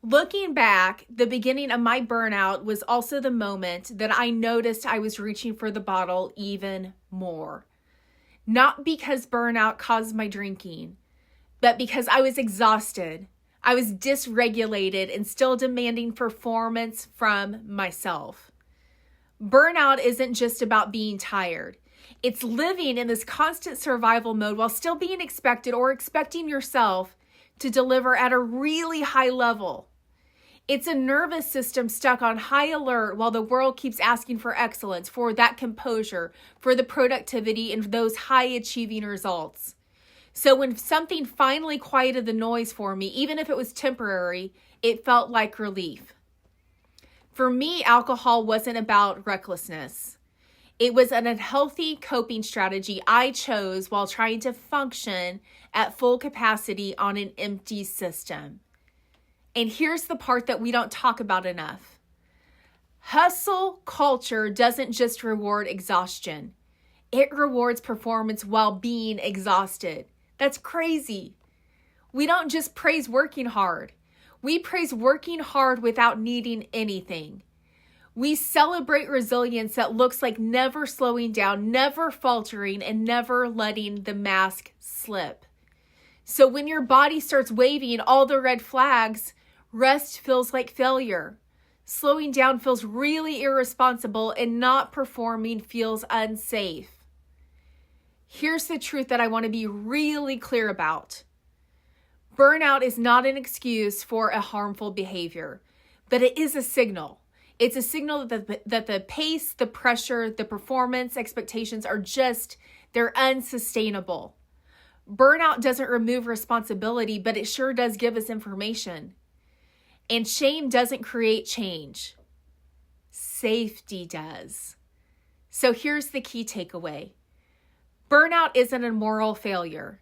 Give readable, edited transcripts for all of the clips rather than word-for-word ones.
Looking back, the beginning of my burnout was also the moment that I noticed I was reaching for the bottle even more. Not because burnout caused my drinking, but because I was exhausted. I was dysregulated and still demanding performance from myself. Burnout isn't just about being tired. It's living in this constant survival mode while still being expected or expecting yourself to deliver at a really high level. It's a nervous system stuck on high alert while the world keeps asking for excellence, for that composure, for the productivity, and those high achieving results. So when something finally quieted the noise for me, even if it was temporary, it felt like relief. For me, alcohol wasn't about recklessness. It was an unhealthy coping strategy I chose while trying to function at full capacity on an empty system. And here's the part that we don't talk about enough. Hustle culture doesn't just reward exhaustion. It rewards performance while being exhausted. That's crazy. We don't just praise working hard. We praise working hard without needing anything. We celebrate resilience that looks like never slowing down, never faltering, and never letting the mask slip. So when your body starts waving all the red flags, rest feels like failure. Slowing down feels really irresponsible, and not performing feels unsafe. Here's the truth that I want to be really clear about. Burnout is not an excuse for a harmful behavior, but it is a signal. It's a signal that the pace, the pressure, the performance expectations they're unsustainable. Burnout doesn't remove responsibility, but it sure does give us information. And shame doesn't create change. Safety does. So here's the key takeaway. Burnout isn't a moral failure.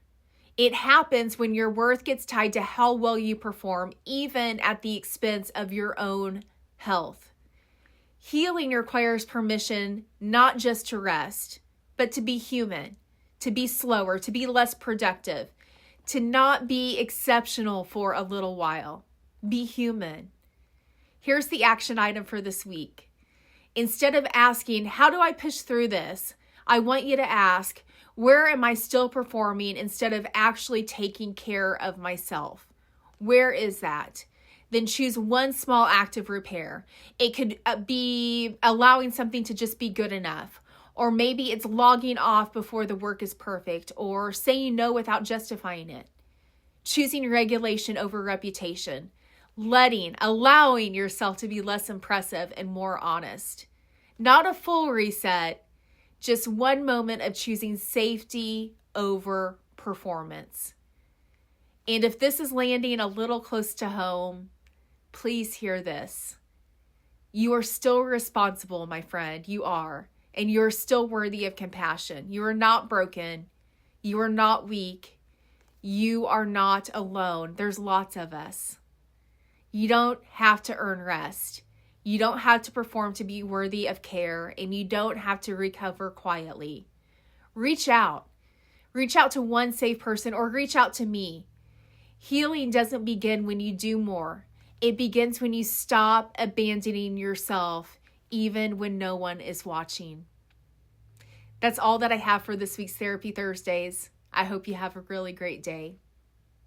It happens when your worth gets tied to how well you perform, even at the expense of your own health. Healing requires permission not just to rest, but to be human, to be slower, to be less productive, to not be exceptional for a little while. Be human. Here's the action item for this week. Instead of asking, how do I push through this? I want you to ask, where am I still performing instead of actually taking care of myself? Where is that? Then choose one small act of repair. It could be allowing something to just be good enough. Or maybe it's logging off before the work is perfect, or saying no without justifying it. Choosing regulation over reputation. Allowing yourself to be less impressive and more honest. Not a full reset, just one moment of choosing safety over performance. And if this is landing a little close to home, please hear this. You are still responsible, my friend. You are. And you're still worthy of compassion. You are not broken. You are not weak. You are not alone. There's lots of us. You don't have to earn rest. You don't have to perform to be worthy of care, and you don't have to recover quietly. Reach out. Reach out to one safe person, or reach out to me. Healing doesn't begin when you do more. It begins when you stop abandoning yourself, even when no one is watching. That's all that I have for this week's Therapy Thursdays. I hope you have a really great day.